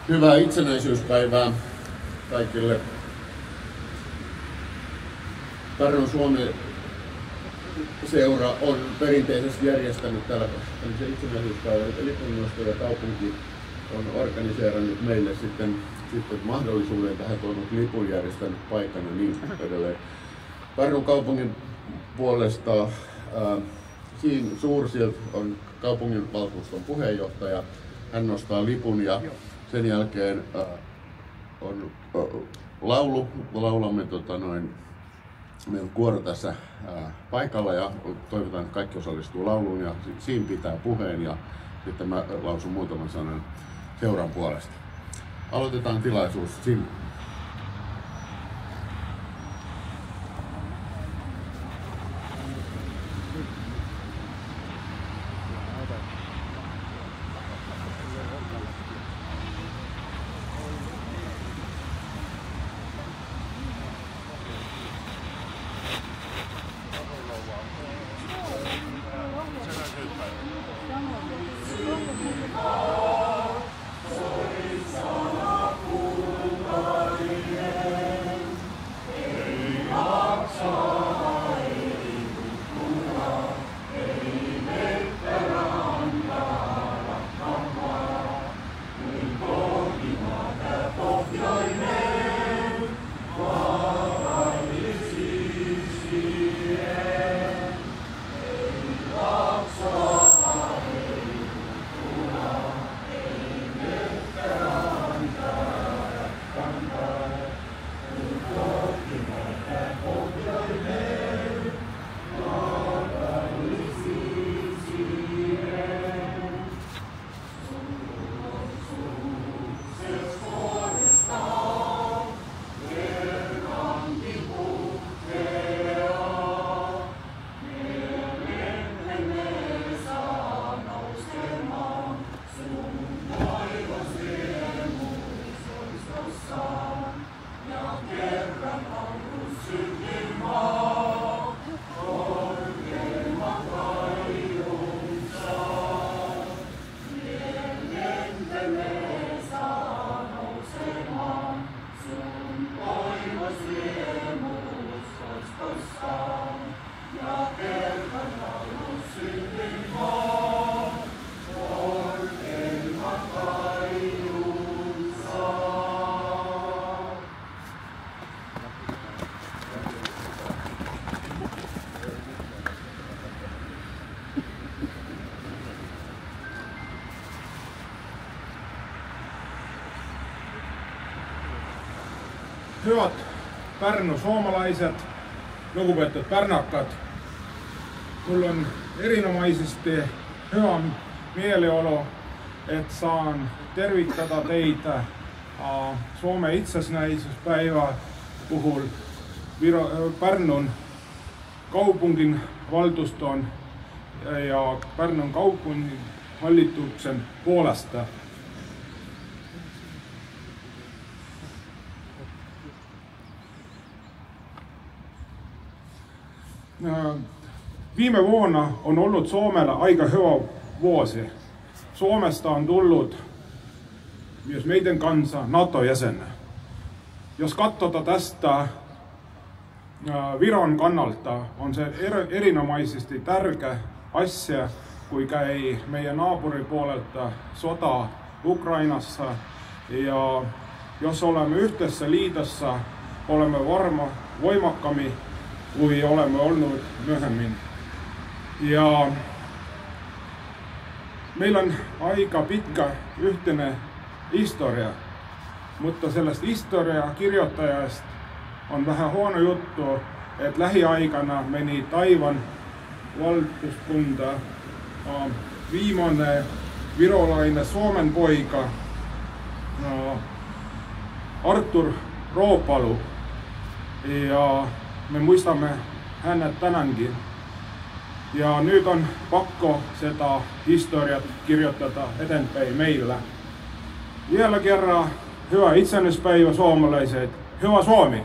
Hyvää itsenäisyyspäivää kaikille. Pärnun Suomen seura on perinteisesti järjestänyt täällä itsenäisyyspäivän, lipunnosto ja kaupunki on organiseerannut meille sitten mahdollisuuden tähän tuonut lipun järjestänyt paikan ja niin edelleen. Pärnun kaupungin puolesta Siim Suursild on kaupunginvaltuuston puheenjohtaja. Hän nostaa lipun ja sen jälkeen on laulu. Laulamme meillä on kuoro tässä paikalla ja toivotaan, että kaikki osallistuu lauluun ja Siim pitää puheen ja sitten mä lausun muutaman sanan seuran puolesta. Aloitetaan tilaisuus. Siim. Hyvät Pärnu suomalaiset, lugupeetud pärnakad, mul on erinomaisesti hyvä mieliolu, et saan tervitada teid Soome itsenäisyyspäeva puhul Pärnun kaupungin valtuuston ja Pärnun kaupungin hallituksen puolesta. Viime vuonna on ollut Suomella aika hyvä vuosi. Suomesta on tullut myös meidän kanssa NATO-jäsen. Jos katsotaan tästä Viron kannalta, on se erinomaisesti tärkeä asia, kui käy meidän naapuripuolelta sota Ukrainassa. Ja jos olemme yhteisessä liitossa, olemme voimakkaammin kui olemme olnud myöhemmin. Ja meillä on aika pitkä yhteinen historia, mutta sellest historiaa kirjoittajasta on vähän huono juttu, että lähiaikana meni Taiwan valtuuskunta, viimeinen virolainen Suomen poika Artur Roopalu, ja me muistamme hänet tänäänkin. Ja nyt on pakko sitä historiaa kirjoittaa eteenpäin meillä. Vielä kerran Hyvää itsenäisyyspäivä suomalaiset. Hyvä Suomi!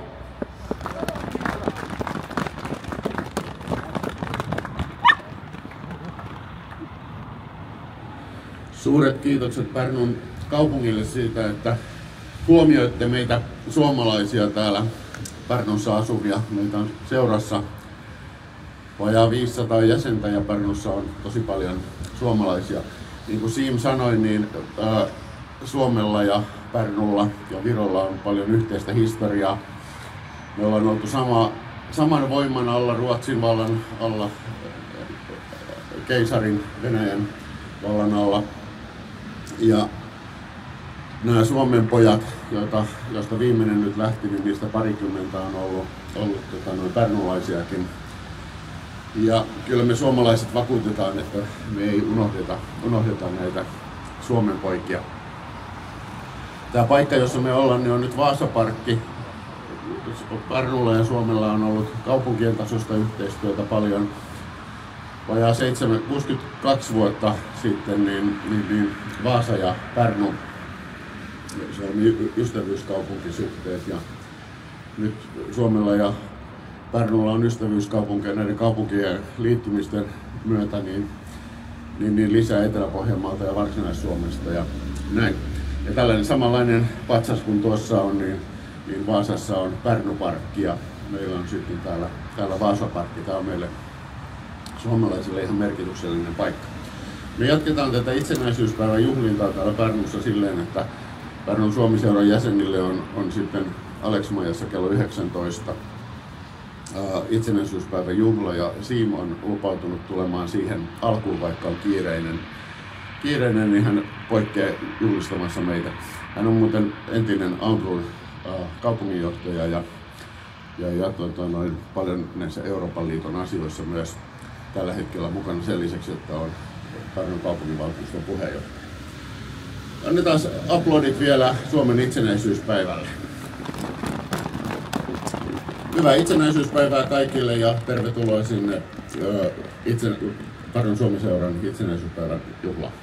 Suuret kiitokset Pärnun kaupungille siitä, että huomioitte meitä suomalaisia täällä Pärnussa asuvia. Meitä on seurassa vajaa 500 jäsentä ja Pärnussa on tosi paljon suomalaisia. Niin kuin Siim sanoi, niin Suomella ja Pärnulla ja Virolla on paljon yhteistä historiaa. Me ollaan oltu saman voiman alla, Ruotsin vallan alla, keisarin Venäjän vallan alla. Ja nämä Suomen pojat, joista viimeinen nyt lähti, niin niistä parikymmentä on ollut pärnulaisiakin. Ja kyllä me suomalaiset vakuutetaan, että me ei unohdeta näitä Suomen poikia. Tämä paikka, jossa me ollaan, niin on nyt Vaasaparkki. Pärnulla ja Suomella on ollut kaupunkien tasoista yhteistyötä paljon. Vajaa 62 vuotta sitten niin Vaasa ja Pärnu, se on ystävyyskaupunkisuhteet, ja nyt Suomella ja Pärnulla on ystävyyskaupunkeja näiden kaupunkien liittymisten myötä niin lisää Etelä-Pohjanmaalta ja Varsinais-Suomesta ja näin. Ja tällainen samanlainen patsas kuin tuossa on, niin Vaasassa on Pärnuparkki ja meillä on sitten täällä Vaasaparkki. Tämä on meille suomalaisille ihan merkityksellinen paikka. Me jatketaan tätä itsenäisyyspäivän juhlintaa täällä Pärnussa silleen, että Pärnun Suomi-seuran jäsenille on sitten Aleksmajassa kello 19 itsenäisyyspäivän juhla ja Siim on lupautunut tulemaan siihen alkuun, vaikka on kiireinen, niin hän poikkeaa juhlistamassa meitä. Hän on muuten entinen Auntrun kaupunginjohtaja ja paljon näissä Euroopan liiton asioissa myös tällä hetkellä mukana sen lisäksi, että on Pärnun kaupunginvaltuuston puheenjohtaja. Annetaan aplodit vielä Suomen itsenäisyyspäivälle. Hyvää itsenäisyyspäivää kaikille ja tervetuloa sinne Pärnun Suomi-seuran itsenäisyyspäivän juhlaan.